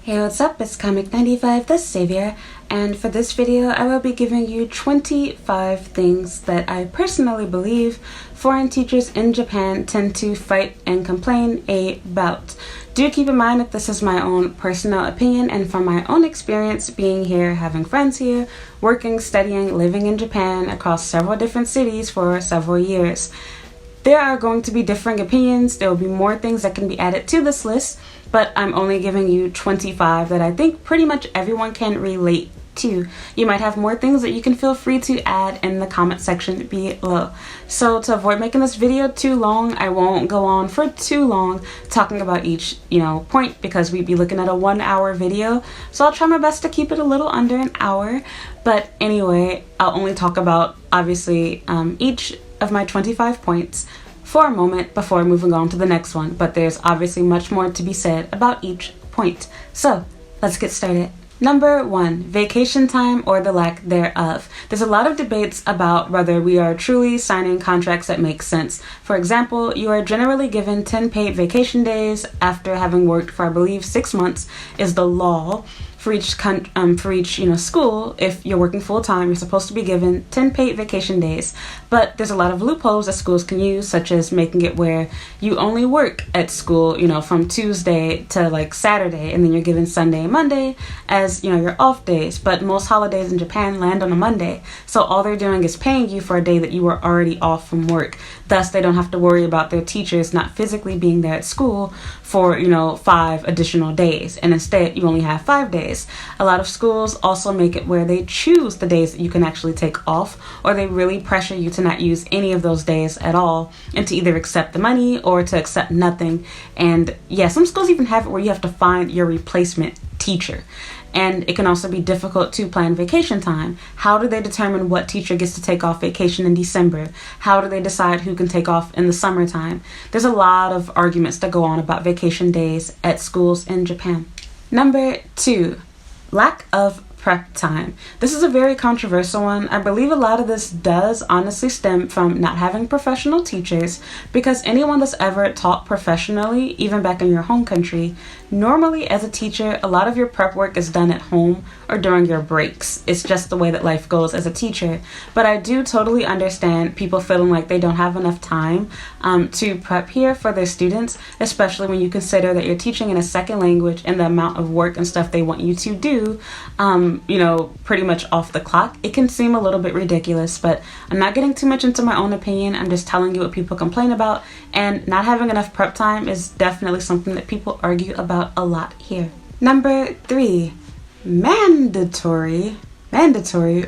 Hey, what's up? It's Comic95, the Savior, and for this video I will be giving you 25 things that I personally believe foreign teachers in Japan tend to fight and complain about. Do keep in mind that this is my own personal opinion and from my own experience being here, having friends here, working, studying, living in Japan across several different cities for several years. There are going to be differing opinions. There will be more things that can be added to this list, but I'm only giving you 25 that I think pretty much everyone can relate to. You might have more things that you can feel free to add in the comment section below. So to avoid making this video too long, I won't go on for too long talking about each, point, because we'd be looking at a 1 hour video. So I'll try my best to keep it a little under an hour. But anyway, I'll only talk about, obviously, each of my 25 points for a moment before moving on to the next one, but there's obviously much more to be said about each point. So let's get started. Number 1, vacation time or the lack thereof. There's a lot of debates about whether we are truly signing contracts that make sense. For example, you are generally given 10 paid vacation days after having worked for, I believe, 6 months is the law. For each school, if you're working full-time, you're supposed to be given 10 paid vacation days. But there's a lot of loopholes that schools can use, such as making it where you only work at school, from Tuesday to Saturday, and then you're given Sunday and Monday as, your off days. But most holidays in Japan land on a Monday. So all they're doing is paying you for a day that you were already off from work. Thus, they don't have to worry about their teachers not physically being there at school for, 5 additional days. And instead, you only have 5 days. A lot of schools also make it where they choose the days that you can actually take off, or they really pressure you to not use any of those days at all and to either accept the money or to accept nothing. And yeah, some schools even have it where you have to find your replacement teacher. And it can also be difficult to plan vacation time. How do they determine what teacher gets to take off vacation in December? How do they decide who can take off in the summertime? There's a lot of arguments that go on about vacation days at schools in Japan. Number 2, lack of prep time. This is a very controversial one. I believe a lot of this does honestly stem from not having professional teachers, because anyone that's ever taught professionally, even back in your home country, normally as a teacher, a lot of your prep work is done at home or during your breaks. It's just the way that life goes as a teacher. But I do totally understand people feeling like they don't have enough time to prep here for their students, especially when you consider that you're teaching in a second language and the amount of work and stuff they want you to do, pretty much off the clock. It can seem a little bit ridiculous, but I'm not getting too much into my own opinion. I'm just telling you what people complain about, and not having enough prep time is definitely something that people argue about a lot here. Number 3, mandatory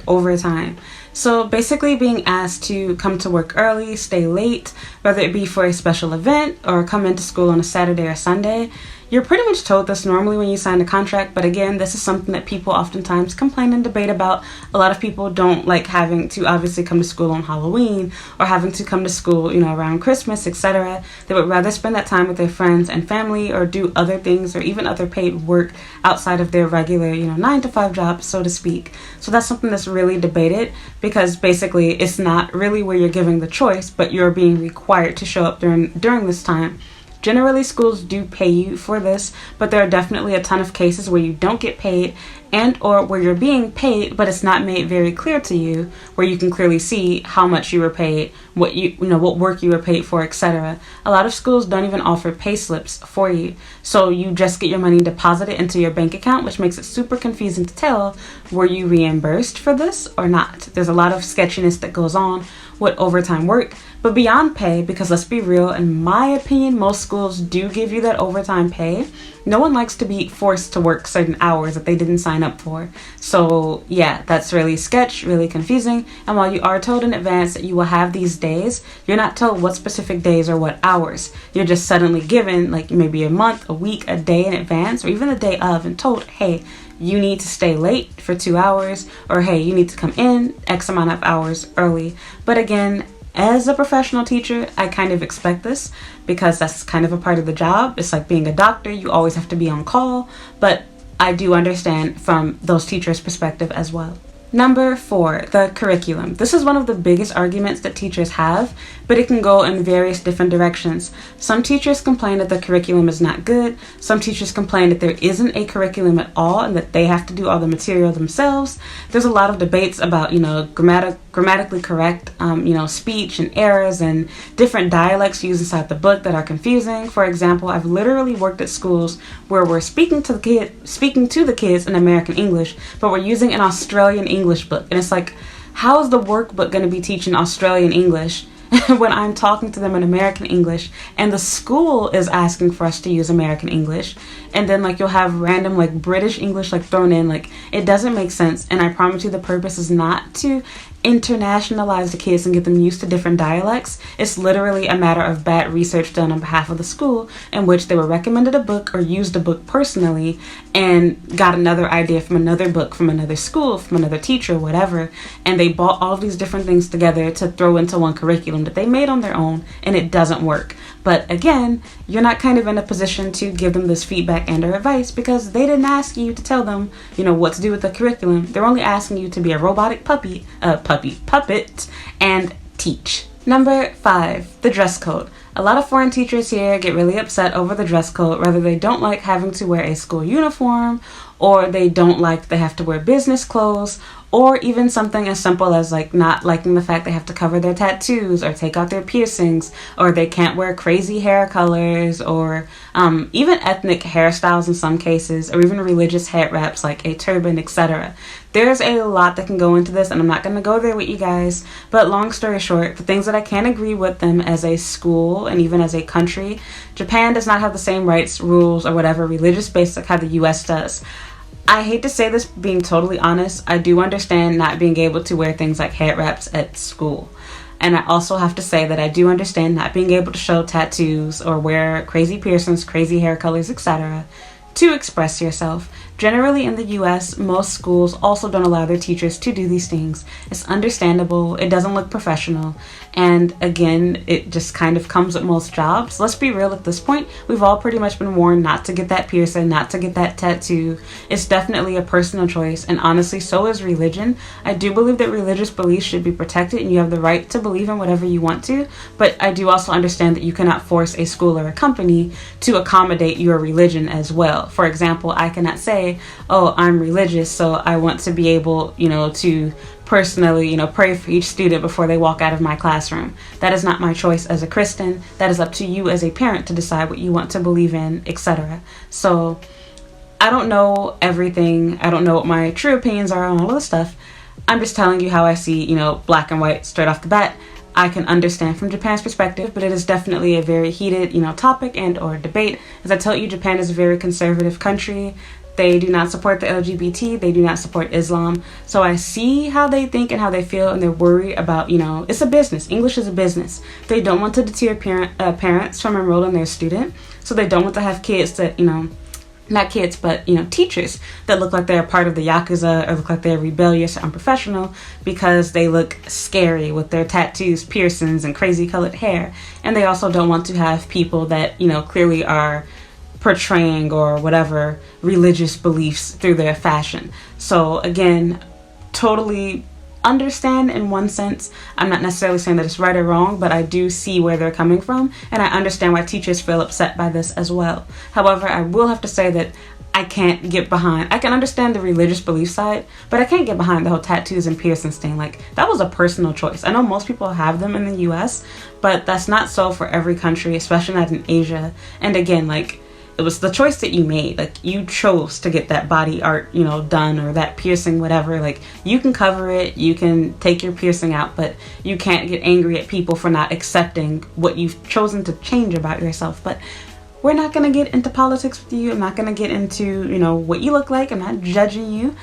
overtime. So basically being asked to come to work early, stay late, whether it be for a special event or come into school on a Saturday or Sunday. You're pretty much told this normally when you sign a contract, but again, this is something that people oftentimes complain and debate about. A lot of people don't like having to obviously come to school on Halloween or having to come to school, around Christmas, etc. They would rather spend that time with their friends and family or do other things or even other paid work outside of their regular, 9 to 5 job, so to speak. So that's something that's really debated, because basically it's not really where you're giving the choice, but you're being required to show up during this time. Generally, schools do pay you for this, but there are definitely a ton of cases where you don't get paid, and or where you're being paid, but it's not made very clear to you, where you can clearly see how much you were paid, what what work you were paid for, etc. A lot of schools don't even offer pay slips for you, so you just get your money deposited into your bank account, which makes it super confusing to tell, were you reimbursed for this or not? There's a lot of sketchiness that goes on with overtime work. But beyond pay, because let's be real, in my opinion, most schools do give you that overtime pay. No one likes to be forced to work certain hours that they didn't sign up for. So yeah, that's really really confusing. And while you are told in advance that you will have these days, you're not told what specific days or what hours. You're just suddenly given maybe a month, a week, a day in advance, or even the day of, and told, hey, you need to stay late for 2 hours, or hey, you need to come in X amount of hours early. But again, as a professional teacher, I kind of expect this, because that's kind of a part of the job. It's like being a doctor, you always have to be on call, but I do understand from those teachers' perspective as well. Number 4, the curriculum. This is one of the biggest arguments that teachers have, but it can go in various different directions. Some teachers complain that the curriculum is not good. Some teachers complain that there isn't a curriculum at all and that they have to do all the material themselves. There's a lot of debates about, grammatically correct, speech and errors and different dialects used inside the book that are confusing. For example, I've literally worked at schools where we're speaking to the kids in American English, but we're using an Australian English book. And it's like, how is the workbook going to be teaching Australian English when I'm talking to them in American English and the school is asking for us to use American English? And then you'll have random British English thrown in. It doesn't make sense. And I promise you the purpose is not to internationalize the kids and get them used to different dialects. It's literally a matter of bad research done on behalf of the school in which they were recommended a book or used a book personally and got another idea from another book, from another school, from another teacher, whatever. And they bought all of these different things together to throw into one curriculum that they made on their own, and it doesn't work. But again, you're not kind of in a position to give them this feedback and or advice because they didn't ask you to tell them, what to do with the curriculum. They're only asking you to be a robotic puppet and teach. Number 5, the dress code. A lot of foreign teachers here get really upset over the dress code, whether they don't like having to wear a school uniform, or they don't like they have to wear business clothes, or even something as simple as not liking the fact they have to cover their tattoos or take out their piercings, or they can't wear crazy hair colors, or even ethnic hairstyles in some cases, or even religious head wraps like a turban, etc. There's a lot that can go into this, and I'm not going to go there with you guys, but long story short, the things that I can agree with them as a school and even as a country, Japan does not have the same rights, rules, or whatever religious based like how the US does. I hate to say this, being totally honest, I do understand not being able to wear things like head wraps at school. And I also have to say that I do understand not being able to show tattoos or wear crazy piercings, crazy hair colors, etc. to express yourself. Generally in the US, most schools also don't allow their teachers to do these things. It's understandable, it doesn't look professional, and again, it just kind of comes with most jobs. Let's be real at this point, we've all pretty much been warned not to get that piercing, not to get that tattoo. It's definitely a personal choice, and honestly, so is religion. I do believe that religious beliefs should be protected and you have the right to believe in whatever you want to, but I do also understand that you cannot force a school or a company to accommodate your religion as well. For example, I cannot say, oh, I'm religious, so I want to be able, to personally, pray for each student before they walk out of my classroom. That is not my choice as a Christian. That is up to you as a parent to decide what you want to believe in, etc. So I don't know everything. I don't know what my true opinions are on all of this stuff. I'm just telling you how I see, black and white straight off the bat. I can understand from Japan's perspective, but it is definitely a very heated, topic and or debate. As I told you, Japan is a very conservative country. They do not support the LGBT. They do not support Islam. So I see how they think and how they feel, and they're worried about, it's a business. English is a business. They don't want to deter parents from enrolling their student. So they don't want to have kids that, not kids, but, teachers that look like they're part of the Yakuza or look like they're rebellious or unprofessional because they look scary with their tattoos, piercings, and crazy colored hair. And they also don't want to have people that, clearly are portraying or whatever religious beliefs through their fashion. So again, totally understand in one sense. I'm not necessarily saying that it's right or wrong, but I do see where they're coming from, and I understand why teachers feel upset by this as well. However, I will have to say that I can't get behind. I can understand the religious belief side, but I can't get behind the whole tattoos and piercings thing. That was a personal choice. I know most people have them in the US, but that's not so for every country, especially not in Asia. And again, it was the choice that you made. You chose to get that body art, done, or that piercing, whatever. You can cover it, you can take your piercing out, but you can't get angry at people for not accepting what you've chosen to change about yourself. But we're not going to get into politics with you. I'm not going to get into, what you look like. I'm not judging you.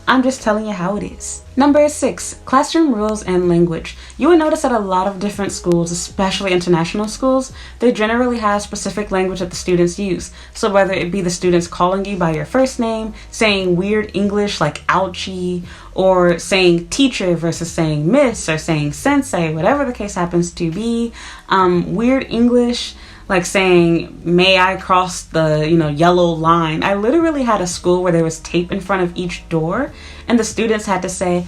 I'm just telling you how it is. Number 6, classroom rules and language. You will notice that a lot of different schools, especially international schools, they generally have specific language that the students use. So whether it be the students calling you by your first name, saying weird English like ouchie, or saying teacher versus saying miss, or saying sensei, whatever the case happens to be, weird English, like saying, may I cross the, yellow line. I literally had a school where there was tape in front of each door, and the students had to say,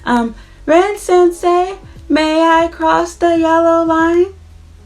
Ren Sensei, may I cross the yellow line?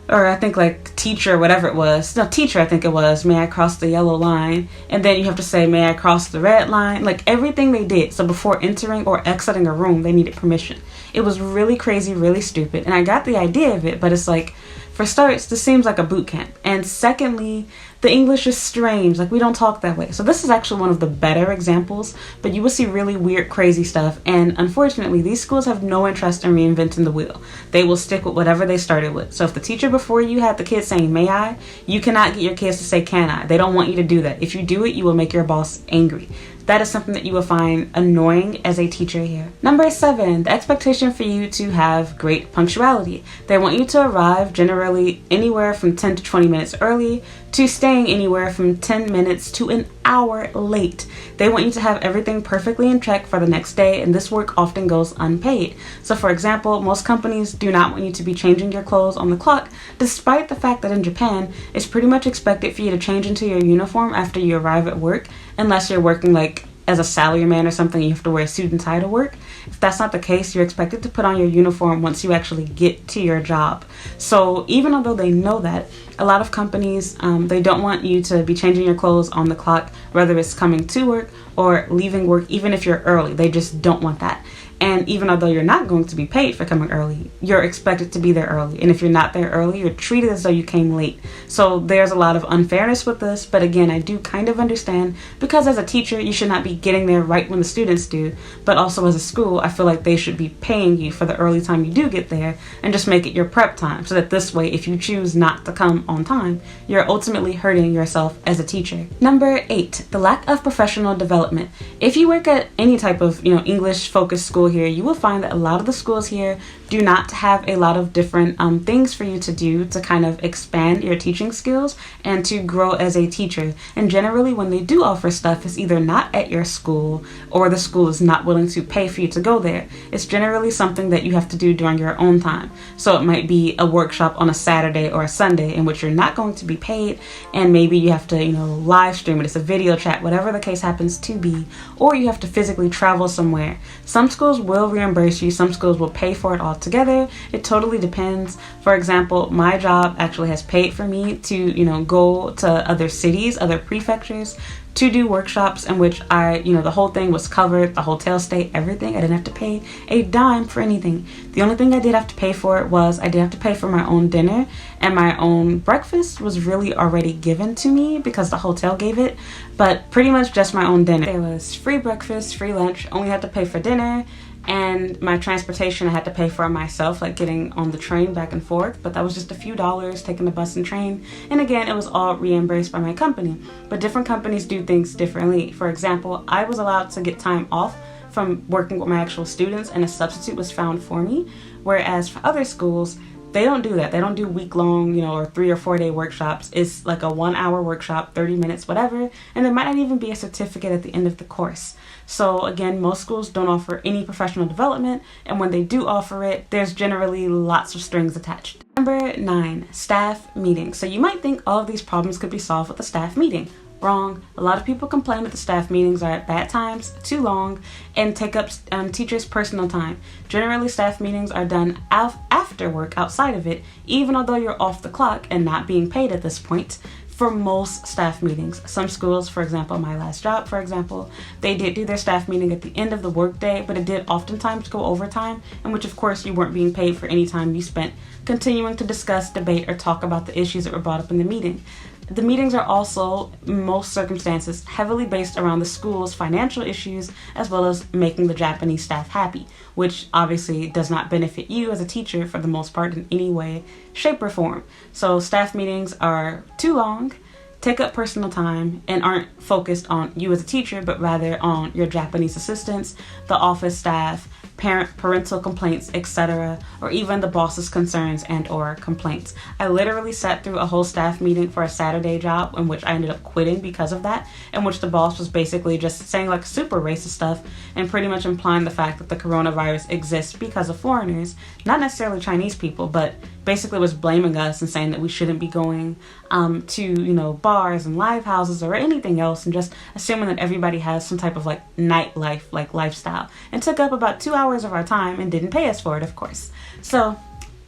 Or I think like teacher, whatever it was. No, teacher, I think it was, may I cross the yellow line? And then you have to say, may I cross the red line? Like everything they did. So before entering or exiting a room, they needed permission. It was really crazy, really stupid. And I got the idea of it, but it's like, for starts, this seems like a boot camp. And secondly, the English is strange. Like, we don't talk that way. So this is actually one of the better examples, but you will see really weird, crazy stuff. And unfortunately, these schools have no interest in reinventing the wheel. They will stick with whatever they started with. So if the teacher before you had the kids saying, may I, you cannot get your kids to say, can I? They don't want you to do that. If you do it, you will make your boss angry. That is something that you will find annoying as a teacher here. Number 7, the expectation for you to have great punctuality. They want you to arrive generally anywhere from 10 to 20 minutes early to staying anywhere from 10 minutes to an hour late. They want you to have everything perfectly in check for the next day, and this work often goes unpaid. So for example, most companies do not want you to be changing your clothes on the clock, despite the fact that in Japan, it's pretty much expected for you to change into your uniform after you arrive at work, unless you're working like as a salaryman or something, you have to wear a suit and tie to work. If that's not the case, you're expected to put on your uniform once you actually get to your job. So even although they know that, a lot of companies, they don't want you to be changing your clothes on the clock, whether it's coming to work or leaving work, even if you're early. They just don't want that. And even although you're not going to be paid for coming early, you're expected to be there early. And if you're not there early, you're treated as though you came late. So there's a lot of unfairness with this. But again, I do kind of understand, because as a teacher, you should not be getting there right when the students do. But also as a school, I feel like they should be paying you for the early time you do get there and just make it your prep time. So that this way, if you choose not to come on time, you're ultimately hurting yourself as a teacher. Number 8, the lack of professional development. If you work at any type of, English focused school here, you will find that a lot of the schools here do not have a lot of different things for you to do to kind of expand your teaching skills and to grow as a teacher. And generally when they do offer stuff, it's either not at your school or the school is not willing to pay for you to go there. It's generally something that you have to do during your own time. So it might be a workshop on a Saturday or a Sunday in which you're not going to be paid, and maybe you have to, live stream it. It's a video chat, whatever the case happens to be, or you have to physically travel somewhere. Some schools will reimburse you, some schools will pay for it altogether. It totally depends. For example, my job actually has paid for me to, go to other cities, other prefectures, to do workshops in which the whole thing was covered, the hotel stay, everything. I didn't have to pay a dime for anything. The only thing I did have to pay for was I did have to pay for my own dinner, and my own breakfast was really already given to me because the hotel gave it, but pretty much just my own dinner. There was free breakfast, free lunch, only had to pay for dinner, and my transportation I had to pay for myself, like getting on the train back and forth, but that was just a few dollars, taking the bus and train. And again, it was all reimbursed by my company, but different companies do things differently. For example, I was allowed to get time off from working with my actual students, and a substitute was found for me, whereas for other schools, they don't do that. They don't do week-long, or 3 or 4 day workshops. It's like a 1 hour workshop, 30 minutes, whatever. And there might not even be a certificate at the end of the course. So again, most schools don't offer any professional development. And when they do offer it, there's generally lots of strings attached. Number 9, staff meetings. So you might think all of these problems could be solved with a staff meeting. Wrong. A lot of people complain that the staff meetings are at bad times, too long, and take up teachers' personal time. Generally, staff meetings are done after work, outside of it, even although you're off the clock and not being paid at this point. For most staff meetings, some schools, for example, my last job, for example, they did do their staff meeting at the end of the workday, but it did oftentimes go overtime, in which of course you weren't being paid for any time you spent continuing to discuss, debate, or talk about the issues that were brought up in the meeting. The meetings are also, in most circumstances, heavily based around the school's financial issues, as well as making the Japanese staff happy, which obviously does not benefit you as a teacher for the most part in any way, shape, or form. So staff meetings are too long, take up personal time, and aren't focused on you as a teacher, but rather on your Japanese assistants, the office staff, parental complaints, etc., or even the boss's concerns and or complaints. I literally sat through a whole staff meeting for a Saturday job in which I ended up quitting because of that, in which the boss was basically just saying like super racist stuff and pretty much implying the fact that the coronavirus exists because of foreigners, not necessarily Chinese people, but basically was blaming us and saying that we shouldn't be going to, you know, bars and live houses or anything else, and just assuming that everybody has some type of like nightlife, like lifestyle, and took up about 2 hours of our time and didn't pay us for it, of course. So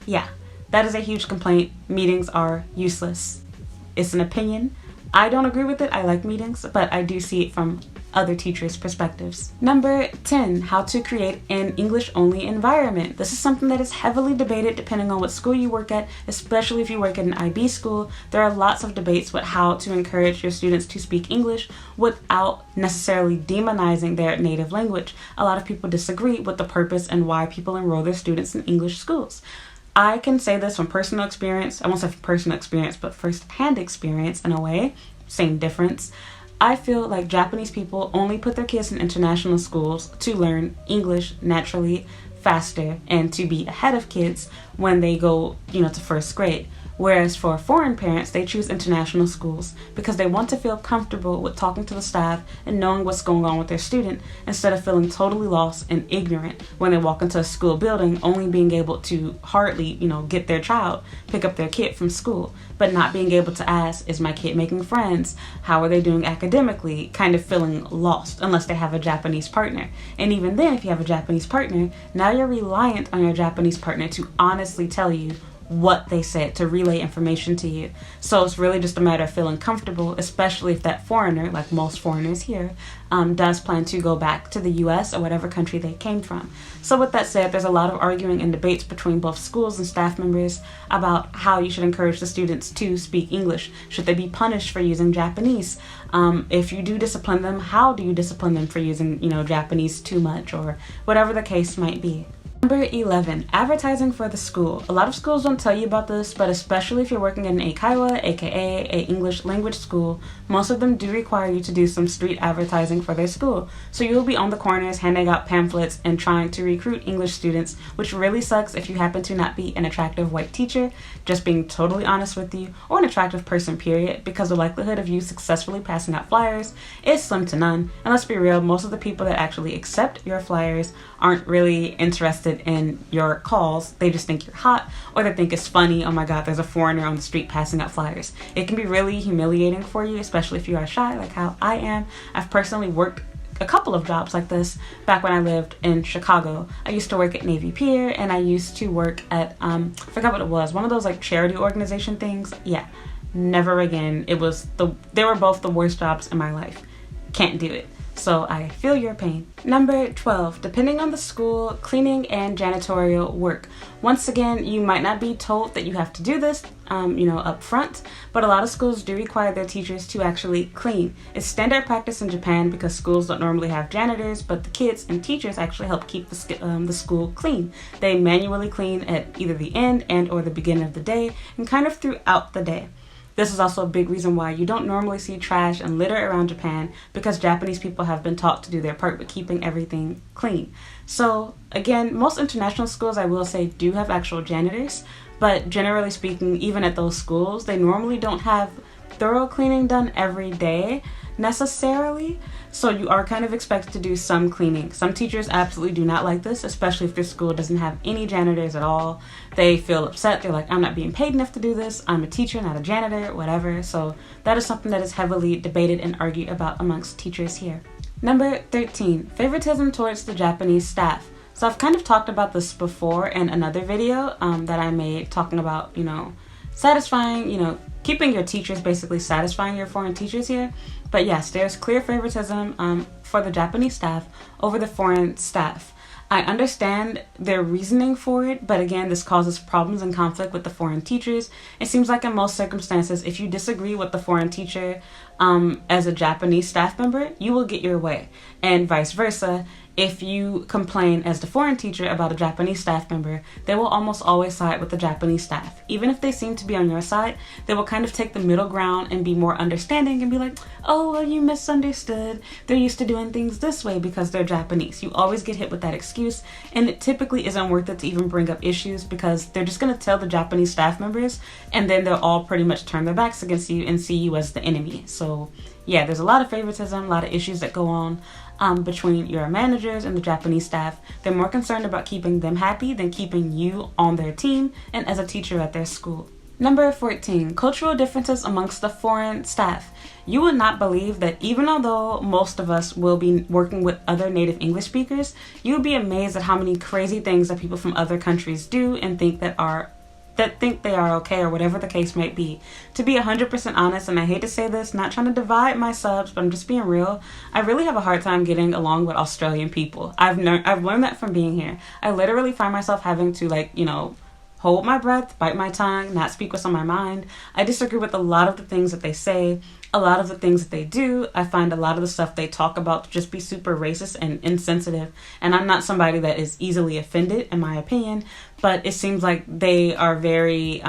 yeah, that is a huge complaint. Meetings are useless. It's an opinion. I don't agree with it. I like meetings, but I do see it from other teachers' perspectives. Number 10, how to create an English-only environment. This is something that is heavily debated depending on what school you work at, especially if you work at an IB school. There are lots of debates with how to encourage your students to speak English without necessarily demonizing their native language. A lot of people disagree with the purpose and why people enroll their students in English schools. I can say this from personal experience. I won't say from personal experience, but first-hand experience in a way. Same difference. I feel like Japanese people only put their kids in international schools to learn English naturally, faster, and to be ahead of kids when they go, you know, to first grade. Whereas for foreign parents, they choose international schools because they want to feel comfortable with talking to the staff and knowing what's going on with their student, instead of feeling totally lost and ignorant when they walk into a school building, only being able to hardly, you know, get their child, pick up their kid from school, but not being able to ask, is my kid making friends? How are they doing academically? Kind of feeling lost unless they have a Japanese partner. And even then, if you have a Japanese partner, now you're reliant on your Japanese partner to honestly tell you what they said, to relay information to you. So it's really just a matter of feeling comfortable, especially if that foreigner, like most foreigners here, does plan to go back to the US or whatever country they came from. So with that said, there's a lot of arguing and debates between both schools and staff members about how you should encourage the students to speak English. Should they be punished for using Japanese? If you do discipline them, how do you discipline them for using, you know, Japanese too much, or whatever the case might be. Number 11, advertising for the school. A lot of schools don't tell you about this, but especially if you're working in an eikaiwa, aka a English language school, most of them do require you to do some street advertising for their school. So you'll be on the corners handing out pamphlets and trying to recruit English students, which really sucks if you happen to not be an attractive white teacher, just being totally honest with you, or an attractive person period, because the likelihood of you successfully passing out flyers is slim to none. And let's be real, most of the people that actually accept your flyers aren't really interested in your calls. They just think you're hot, or they think it's funny, oh my god, there's a foreigner on the street passing out flyers. It can be really humiliating for you, especially if you are shy like how I am. I've personally worked a couple of jobs like this back when I lived in Chicago. I used to work at Navy Pier, and I used to work at I forgot what it was, one of those like charity organization things. Yeah, never again. They were both the worst jobs in my life. Can't do it. So I feel your pain. Number 12, depending on the school, cleaning and janitorial work. Once again, you might not be told that you have to do this, you know, up front, but a lot of schools do require their teachers to actually clean. It's standard practice in Japan because schools don't normally have janitors, but the kids and teachers actually help keep the school clean. They manually clean at either the end and or the beginning of the day, and kind of throughout the day. This is also a big reason why you don't normally see trash and litter around Japan, because Japanese people have been taught to do their part with keeping everything clean. So again, most international schools, I will say, do have actual janitors, but generally speaking, even at those schools, they normally don't have thorough cleaning done every day necessarily. So you are kind of expected to do some cleaning. Some teachers absolutely do not like this, especially if their school doesn't have any janitors at all. They feel upset. They're like, I'm not being paid enough to do this. I'm a teacher, not a janitor, whatever. So that is something that is heavily debated and argued about amongst teachers here. Number 13, favoritism towards the Japanese staff. So I've kind of talked about this before in another video that I made talking about, you know, satisfying, you know, keeping your teachers, basically satisfying your foreign teachers here. But yes, there's clear favoritism for the Japanese staff over the foreign staff. I understand their reasoning for it, but again, this causes problems and conflict with the foreign teachers. It seems like in most circumstances, if you disagree with the foreign teacher as a Japanese staff member, you will get your way, and vice versa. If you complain as the foreign teacher about a Japanese staff member, they will almost always side with the Japanese staff. Even if they seem to be on your side, they will kind of take the middle ground and be more understanding and be like, oh, well, you misunderstood. They're used to doing things this way because they're Japanese. You always get hit with that excuse, and it typically isn't worth it to even bring up issues, because they're just going to tell the Japanese staff members, and then they'll all pretty much turn their backs against you and see you as the enemy. So yeah, there's a lot of favoritism, a lot of issues that go on between your managers and the Japanese staff. They're more concerned about keeping them happy than keeping you on their team and as a teacher at their school. Number 14, cultural differences amongst the foreign staff. You would not believe that even although most of us will be working with other native English speakers, you would be amazed at how many crazy things that people from other countries do and think they are okay, or whatever the case might be. To be 100% honest, and I hate to say this, not trying to divide my subs, but I'm just being real, I really have a hard time getting along with Australian people. I've learned that from being here. I literally find myself having to hold my breath, bite my tongue, not speak what's on my mind. I disagree with a lot of the things that they say, a lot of the things that they do. I find a lot of the stuff they talk about to just be super racist and insensitive. And I'm not somebody that is easily offended, in my opinion, but it seems like they are very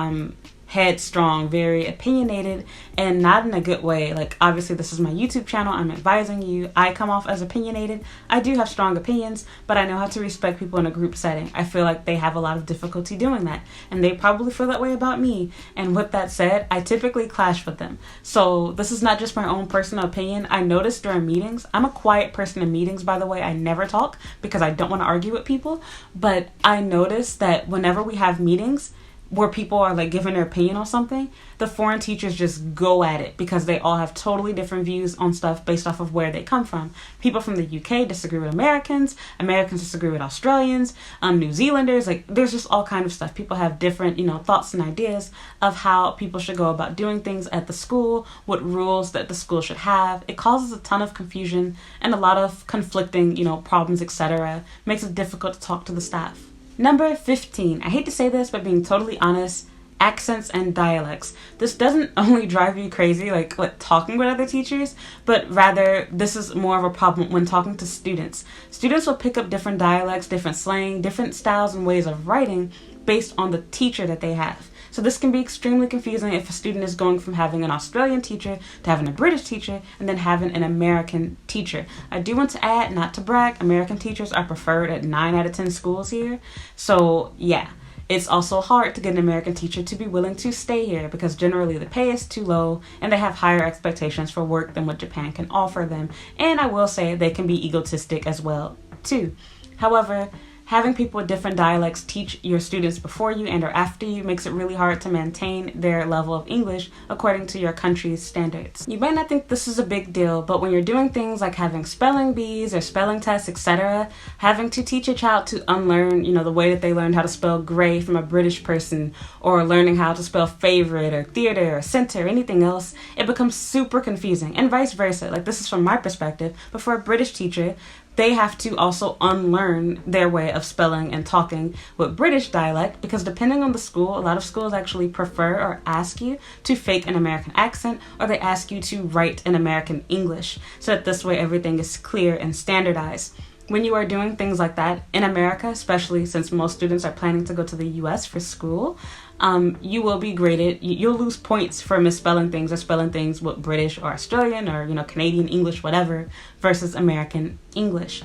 headstrong, very opinionated, and not in a good way. Like, obviously this is my YouTube channel, I'm advising you, I come off as opinionated. I do have strong opinions, but I know how to respect people in a group setting. I feel like they have a lot of difficulty doing that, and they probably feel that way about me. And with that said, I typically clash with them. So this is not just my own personal opinion. I noticed during meetings, I'm a quiet person in meetings, by the way. I never talk because I don't want to argue with people, but I noticed that whenever we have meetings where people are like giving their opinion on something, the foreign teachers just go at it because they all have totally different views on stuff based off of where they come from. People from the UK disagree with Americans disagree with Australians, New Zealanders, like there's just all kind of stuff. People have different, thoughts and ideas of how people should go about doing things at the school, what rules that the school should have. It causes a ton of confusion and a lot of conflicting, problems, etc. Makes it difficult to talk to the staff. Number 15, I hate to say this, but being totally honest, accents and dialects. This doesn't only drive you crazy like talking with other teachers, but rather this is more of a problem when talking to students. Students will pick up different dialects, different slang, different styles and ways of writing based on the teacher that they have. So this can be extremely confusing if a student is going from having an Australian teacher to having a British teacher and then having an American teacher. I do want to add, not to brag, American teachers are preferred at 9 out of 10 schools here. So yeah, it's also hard to get an American teacher to be willing to stay here because generally the pay is too low and they have higher expectations for work than what Japan can offer them. And I will say they can be egotistic as well too. However, having people with different dialects teach your students before you and or after you makes it really hard to maintain their level of English according to your country's standards. You might not think this is a big deal, but when you're doing things like having spelling bees or spelling tests, etc., having to teach a child to unlearn, the way that they learned how to spell gray from a British person, or learning how to spell favorite or theater or center or anything else, it becomes super confusing, and vice versa. Like, this is from my perspective, but for a British teacher, they have to also unlearn their way of spelling and talking with British dialect because depending on the school, a lot of schools actually prefer or ask you to fake an American accent, or they ask you to write in American English so that this way everything is clear and standardized. When you are doing things like that in America, especially since most students are planning to go to the US for school, you will be graded, you'll lose points for misspelling things or spelling things with British or Australian or, Canadian English, whatever, versus American English.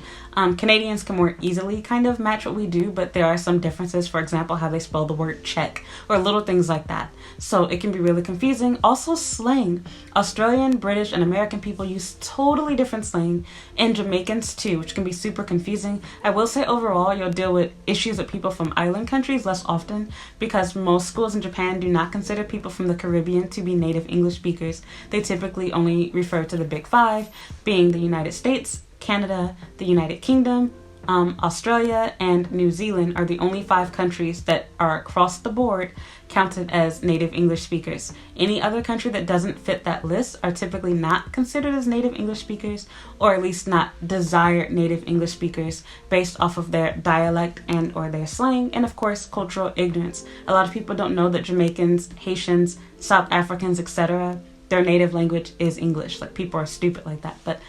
Canadians can more easily kind of match what we do, but there are some differences, for example, how they spell the word check or little things like that. So it can be really confusing. Also slang. Australian, British, and American people use totally different slang, and Jamaicans too, which can be super confusing. I will say overall, you'll deal with issues with people from island countries less often because most schools in Japan do not consider people from the Caribbean to be native English speakers. They typically only refer to the Big Five, being the United States, Canada, the United Kingdom, Australia, and New Zealand are the only 5 countries that are across the board counted as native English speakers. Any other country that doesn't fit that list are typically not considered as native English speakers, or at least not desired native English speakers based off of their dialect and or their slang, and of course cultural ignorance. A lot of people don't know that Jamaicans, Haitians, South Africans, etc., their native language is English. Like, people are stupid like that, but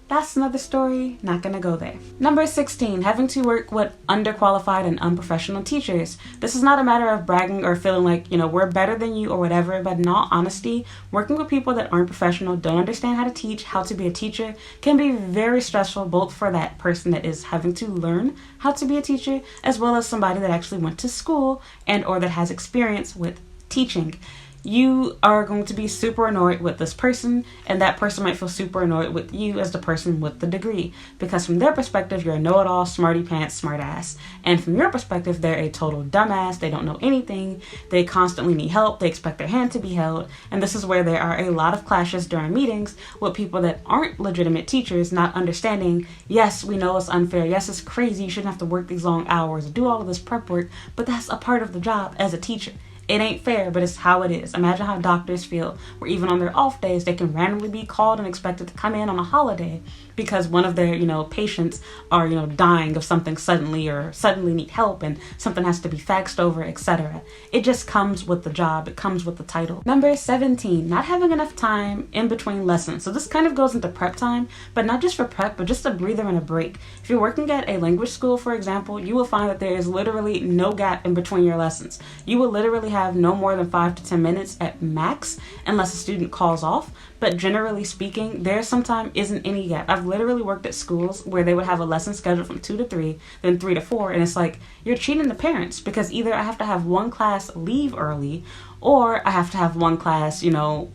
that's another story, not gonna go there. Number 16, having to work with underqualified and unprofessional teachers. This is not a matter of bragging or feeling like, we're better than you or whatever, but in all honesty, working with people that aren't professional, don't understand how to teach, how to be a teacher, can be very stressful, both for that person that is having to learn how to be a teacher, as well as somebody that actually went to school and or that has experience with teaching. you are going to be super annoyed with this person, and that person might feel super annoyed with you as the person with the degree, because from their perspective, you're a know-it-all, smarty pants, smart ass, and from your perspective, they're a total dumbass. They don't know anything. They constantly need help. They expect their hand to be held, and this is where there are a lot of clashes during meetings with people that aren't legitimate teachers, not understanding, yes, we know it's unfair, yes, it's crazy, you shouldn't have to work these long hours, do all of this prep work, but that's a part of the job as a teacher. It ain't fair, but it's how it is. Imagine how doctors feel, where even on their off days, they can randomly be called and expected to come in on a holiday because one of their, patients are, dying of something suddenly, or suddenly need help, and something has to be faxed over, etc. It just comes with the job. It comes with the title. Number 17, not having enough time in between lessons. So this kind of goes into prep time, but not just for prep, but just a breather and a break. If you're working at a language school, for example, you will find that there is literally no gap in between your lessons. You will literally have no more than 5 to 10 minutes at max, unless a student calls off. But generally speaking, there sometimes isn't any gap. I've literally worked at schools where they would have a lesson scheduled from 2 to 3, then 3 to 4, and it's like, you're cheating the parents, because either I have to have one class leave early, or I have to have one class,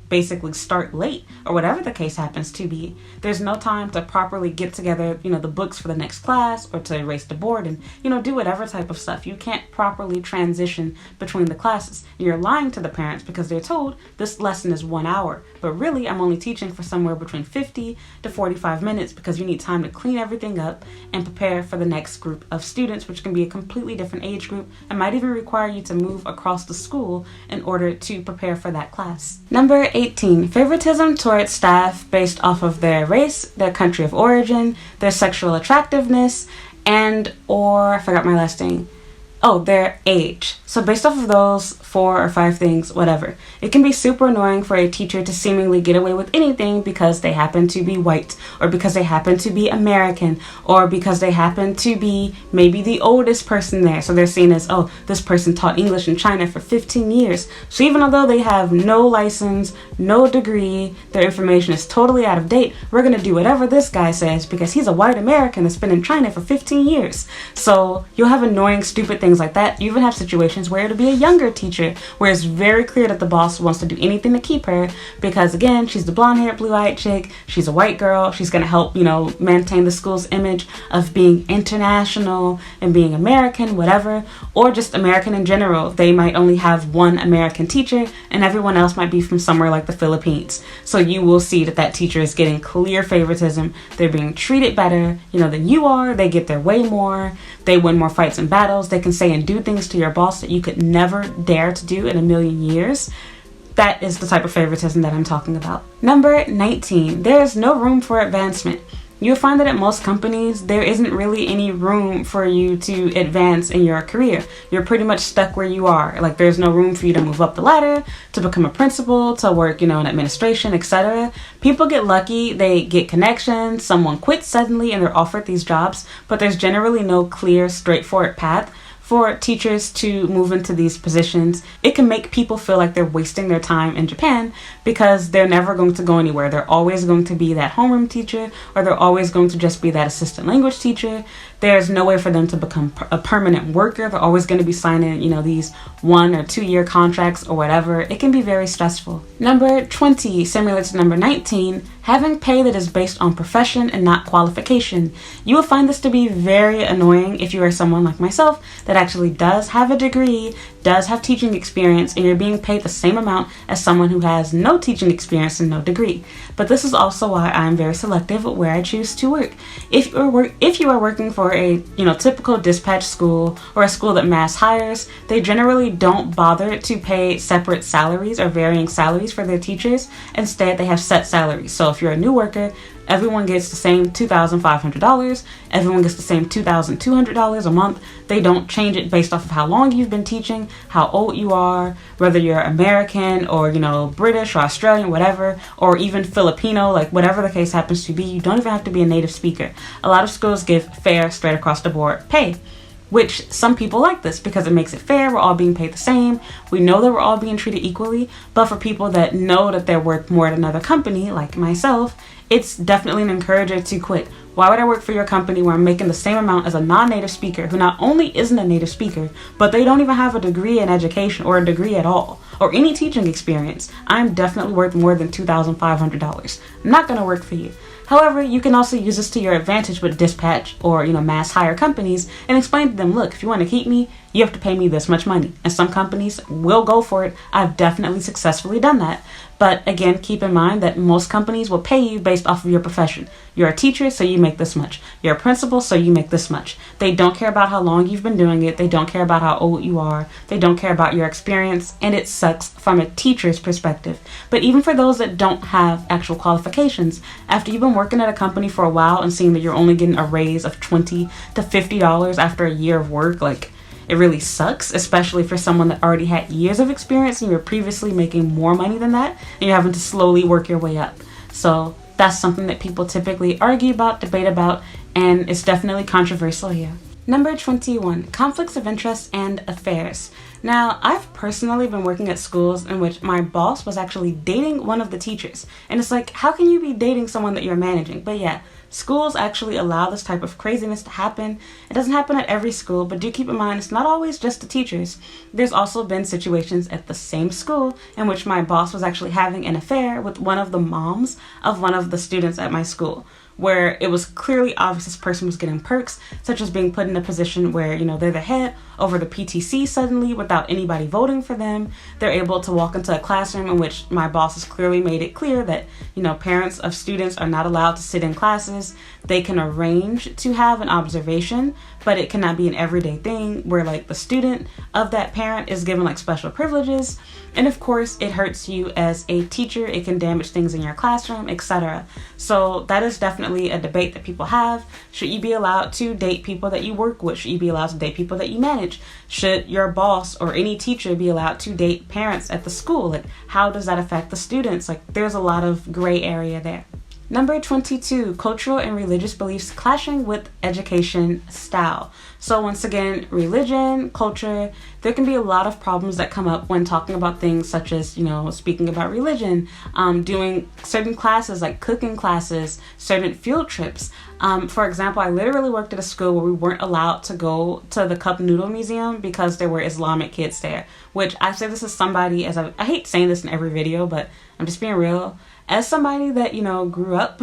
basically start late, or whatever the case happens to be. There's no time to properly get together, the books for the next class, or to erase the board and, do whatever type of stuff. You can't properly transition between the classes. You're lying to the parents because they're told this lesson is 1 hour, but really I'm only teaching for somewhere between 50 to 45 minutes because you need time to clean everything up and prepare for the next group of students, which can be a completely different age group and might even require you to move across the school in order to prepare for that class. Number 18, favoritism towards staff based off of their race, their country of origin, their sexual attractiveness, and or, I forgot my last thing, their age. So based off of those 4 or 5 things, whatever, it can be super annoying for a teacher to seemingly get away with anything because they happen to be white, or because they happen to be American, or because they happen to be maybe the oldest person there. So they're seen as, this person taught English in China for 15 years. So even although they have no license, no degree, their information is totally out of date, we're going to do whatever this guy says because he's a white American that's been in China for 15 years. So you'll have annoying, stupid things like that. You even have situations where it'll be a younger teacher where it's very clear that the boss wants to do anything to keep her because, again, she's the blonde-haired, blue-eyed chick, she's a white girl, she's going to help, maintain the school's image of being international and being American, whatever, or just American in general. They might only have one American teacher and everyone else might be from somewhere like the Philippines. So you will see that teacher is getting clear favoritism. They're being treated better, than you are. They get their way more. They win more fights and battles. They can say and do things to your boss that you could never dare to do in a million years. That is the type of favoritism that I'm talking about. Number 19, there is no room for advancement. You'll find that at most companies, there isn't really any room for you to advance in your career. You're pretty much stuck where you are. Like, there's no room for you to move up the ladder, to become a principal, to work, in administration, etc. People get lucky, they get connections, someone quits suddenly and they're offered these jobs, but there's generally no clear, straightforward path for teachers to move into these positions. It can make people feel like they're wasting their time in Japan because they're never going to go anywhere. They're always going to be that homeroom teacher, or they're always going to just be that assistant language teacher. There's no way for them to become a permanent worker. They're always going to be signing, these 1 or 2 year contracts or whatever. It can be very stressful. Number 20, similar to number 19, having pay that is based on profession and not qualification. You will find this to be very annoying if you are someone like myself that actually does have a degree, does have teaching experience, and you're being paid the same amount as someone who has no teaching experience and no degree. But this is also why I'm very selective with where I choose to work. If you are working for a typical dispatch school or a school that mass hires, they generally don't bother to pay separate salaries or varying salaries for their teachers. Instead, they have set salaries. So if you're a new worker, everyone gets the same $2,500. Everyone gets the same $2,200 a month. They don't change it based off of how long you've been teaching, how old you are, whether you're American or, British or Australian, whatever, or even Filipino, like whatever the case happens to be. You don't even have to be a native speaker. A lot of schools give fair, straight across the board pay, which some people like this because it makes it fair. We're all being paid the same. We know that we're all being treated equally. But for people that know that they're worth more at another company, like myself, it's definitely an encourager to quit. Why would I work for your company where I'm making the same amount as a non-native speaker who not only isn't a native speaker, but they don't even have a degree in education or a degree at all, or any teaching experience? I'm definitely worth more than $2,500. I'm not going to work for you. However, you can also use this to your advantage with dispatch or, mass hire companies and explain to them, look, if you want to keep me, you have to pay me this much money. And some companies will go for it. I've definitely successfully done that. But again, keep in mind that most companies will pay you based off of your profession. You're a teacher, so you make this much. You're a principal, so you make this much. They don't care about how long you've been doing it. They don't care about how old you are. They don't care about your experience, and it sucks from a teacher's perspective. But even for those that don't have actual qualifications, after you've been working at a company for a while and seeing that you're only getting a raise of $20 to $50 after a year of work, it really sucks, especially for someone that already had years of experience and you were previously making more money than that, and you're having to slowly work your way up. So that's something that people typically argue about, debate about, and it's definitely controversial here. Number 21, conflicts of interest and affairs. Now, I've personally been working at schools in which my boss was actually dating one of the teachers. And it's like, how can you be dating someone that you're managing? But yeah, schools actually allow this type of craziness to happen. It doesn't happen at every school, but do keep in mind it's not always just the teachers. There's also been situations at the same school in which my boss was actually having an affair with one of the moms of one of the students at my school, where it was clearly obvious this person was getting perks, such as being put in a position where, they're the head over the PTC suddenly without anybody voting for them. They're able to walk into a classroom in which my boss has clearly made it clear that, parents of students are not allowed to sit in classes. They can arrange to have an observation, but it cannot be an everyday thing where the student of that parent is given special privileges. And of course, it hurts you as a teacher. It can damage things in your classroom, etc. So that is definitely a debate that people have. Should you be allowed to date people that you work with? Should you be allowed to date people that you manage? Should your boss or any teacher be allowed to date parents at the school? How does that affect the students? There's a lot of gray area there. Number 22, cultural and religious beliefs clashing with education style. So once again, religion, culture, there can be a lot of problems that come up when talking about things such as, speaking about religion, doing certain classes like cooking classes, certain field trips. For example, I literally worked at a school where we weren't allowed to go to the Cup Noodle Museum because there were Islamic kids there, which I say this as somebody, as I hate saying this in every video, but I'm just being real. As somebody that, grew up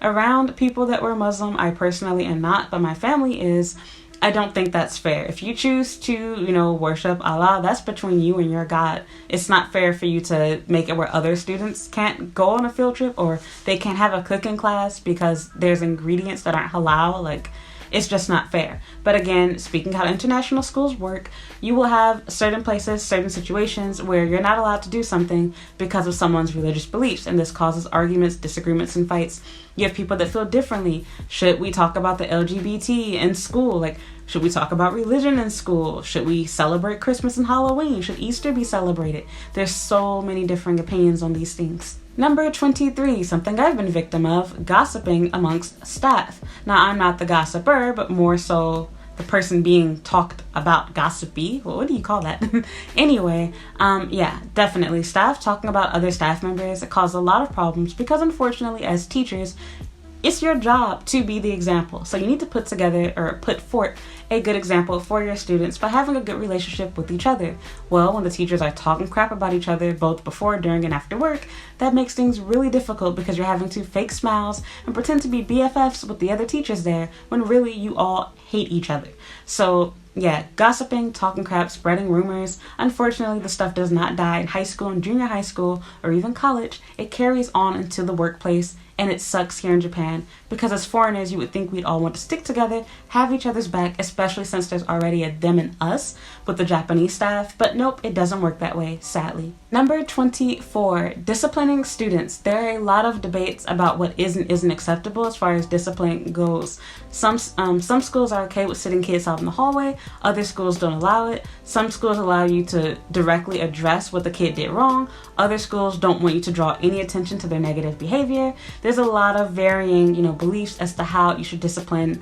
around people that were Muslim, I personally am not, but my family is. I don't think that's fair. If you choose to, worship Allah, that's between you and your God. It's not fair for you to make it where other students can't go on a field trip or they can't have a cooking class because there's ingredients that aren't halal. It's just not fair. But again, speaking how international schools work, you will have certain places, certain situations where you're not allowed to do something because of someone's religious beliefs, and this causes arguments, disagreements, and fights. You have people that feel differently. Should we talk about the LGBT in school? Should we talk about religion in school? Should we celebrate Christmas and Halloween? Should Easter be celebrated? There's so many different opinions on these things. Number 23, something I've been victim of, gossiping amongst staff. Now, I'm not the gossiper, but more so the person being talked about, gossipy. Well, what do you call that? Anyway, yeah, definitely. Staff talking about other staff members, it causes a lot of problems because unfortunately as teachers, it's your job to be the example. So you need to put forth a good example for your students by having a good relationship with each other. Well, when the teachers are talking crap about each other, both before, during, and after work, that makes things really difficult because you're having to fake smiles and pretend to be BFFs with the other teachers there when really you all hate each other. So yeah, gossiping, talking crap, spreading rumors. Unfortunately, the stuff does not die in high school and junior high school or even college. It carries on into the workplace, and it sucks here in Japan because as foreigners, you would think we'd all want to stick together, have each other's back, especially since there's already a them and us with the Japanese staff. But nope, it doesn't work that way, sadly. Number 24, disciplining students. There are a lot of debates about what is and isn't acceptable as far as discipline goes. Some schools are okay with sitting kids out in the hallway. Other schools don't allow it. Some schools allow you to directly address what the kid did wrong. Other schools don't want you to draw any attention to their negative behavior. There's a lot of varying, beliefs as to how you should discipline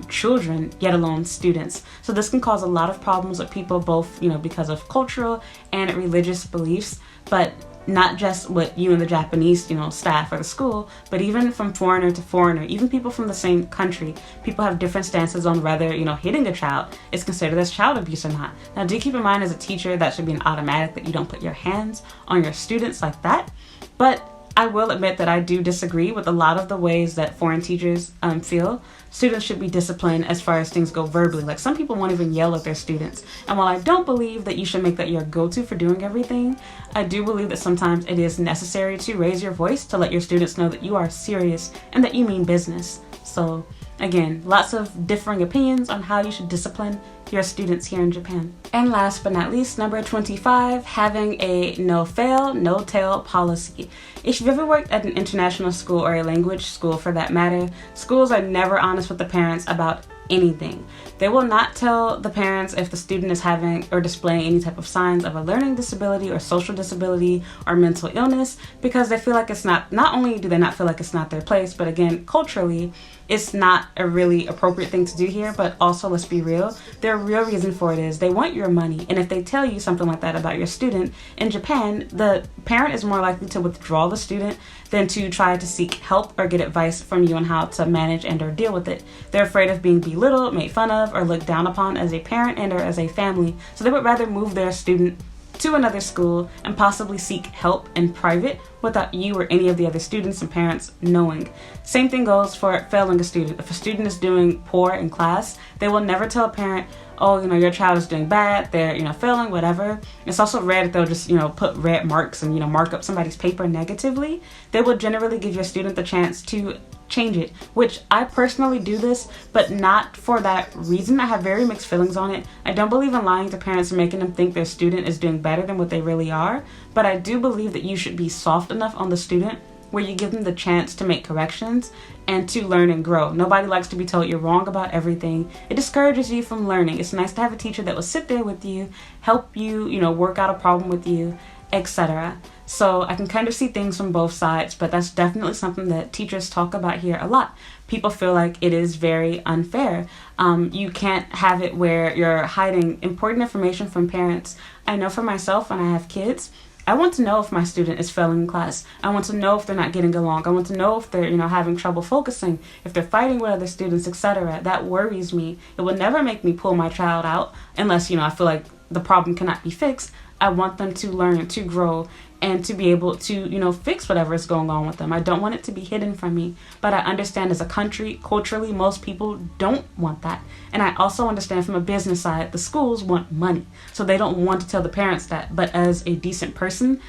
children, yet alone students. So this can cause a lot of problems with people, both, because of cultural and religious beliefs. But not just with you and the Japanese, staff or the school, but even from foreigner to foreigner, even people from the same country. People have different stances on whether, hitting a child is considered as child abuse or not. Now, do keep in mind as a teacher, that should be an automatic that you don't put your hands on your students like that. But I will admit that I do disagree with a lot of the ways that foreign teachers feel students should be disciplined as far as things go verbally. Like, some people won't even yell at their students. And while I don't believe that you should make that your go-to for doing everything, I do believe that sometimes it is necessary to raise your voice to let your students know that you are serious and that you mean business. So again, lots of differing opinions on how you should discipline your students here in Japan. And last but not least, number 25, having a no-fail, no-tell policy. If you've ever worked at an international school or a language school for that matter, schools are never honest with the parents about anything. They will not tell the parents if the student is having or displaying any type of signs of a learning disability or social disability or mental illness, because they feel like it's not only do they not feel like it's not their place, but again, culturally, it's not a really appropriate thing to do here. But also, let's be real, their real reason for it is they want your money. And if they tell you something like that about your student, in Japan, the parent is more likely to withdraw the student than to try to seek help or get advice from you on how to manage and or deal with it. They're afraid of being belittled, made fun of, or looked down upon as a parent and or as a family. So they would rather move their student to another school and possibly seek help in private without you or any of the other students and parents knowing. Same thing goes for failing a student. If a student is doing poor in class, they will never tell a parent, oh, your child is doing bad, they're, failing, whatever. It's also rare that they'll just, put red marks and, mark up somebody's paper negatively. They will generally give your student the chance to change it, which I personally do this, but not for that reason. I have very mixed feelings on it. I don't believe in lying to parents and making them think their student is doing better than what they really are, but I do believe that you should be soft enough on the student where you give them the chance to make corrections and to learn and grow. Nobody likes to be told you're wrong about everything. It discourages you from learning. It's nice to have a teacher that will sit there with you, help you, work out a problem with you, etc. So I can kind of see things from both sides, but that's definitely something that teachers talk about here a lot. People feel like it is very unfair. You can't have it where you're hiding important information from parents. I know for myself, when I have kids, I want to know if my student is failing in class. I want to know if they're not getting along. I want to know if they're, having trouble focusing, if they're fighting with other students, etc. That worries me. It will never make me pull my child out unless, I feel like the problem cannot be fixed. I want them to learn, to grow, and to be able to, fix whatever is going on with them. I don't want it to be hidden from me. But I understand as a country, culturally, most people don't want that. And I also understand from a business side, the schools want money. So they don't want to tell the parents that. But as a decent person,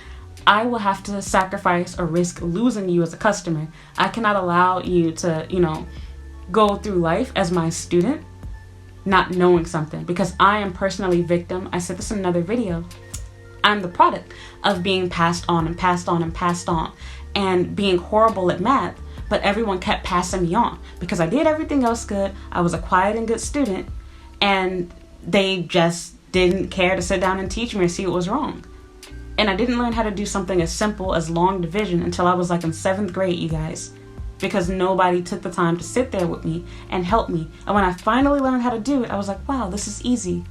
I will have to sacrifice or risk losing you as a customer. I cannot allow you to, go through life as my student not knowing something, because I am personally victim. I said this in another video. I'm the product of being passed on and passed on and passed on and being horrible at math, but everyone kept passing me on because I did everything else good. I was a quiet and good student, and they just didn't care to sit down and teach me or see what was wrong. And I didn't learn how to do something as simple as long division until I was like in 7th grade, you guys, because nobody took the time to sit there with me and help me. And when I finally learned how to do it, I was like, wow, this is easy.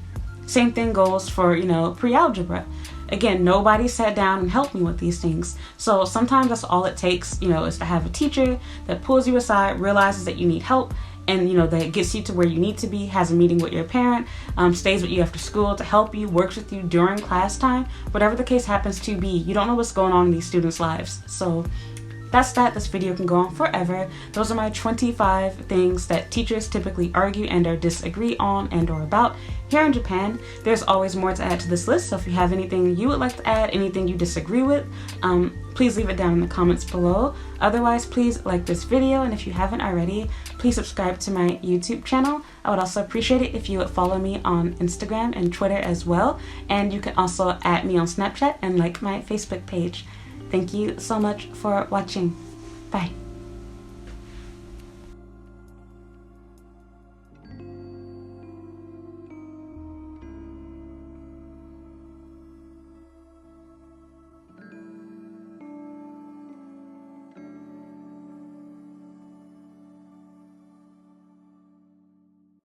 Same thing goes for, pre-algebra. Again, nobody sat down and helped me with these things. So sometimes that's all it takes, is to have a teacher that pulls you aside, realizes that you need help, and, that gets you to where you need to be, has a meeting with your parent, stays with you after school to help you, works with you during class time, whatever the case happens to be. You don't know what's going on in these students' lives. So that's that. This video can go on forever. Those are my 25 things that teachers typically argue and or disagree on and or about here in Japan. There's always more to add to this list, so if you have anything you would like to add, anything you disagree with, please leave it down in the comments below. Otherwise, please like this video, and if you haven't already, please subscribe to my YouTube channel. I would also appreciate it if you would follow me on Instagram and Twitter as well, and you can also add me on Snapchat and like my Facebook page. Thank you so much for watching. Bye.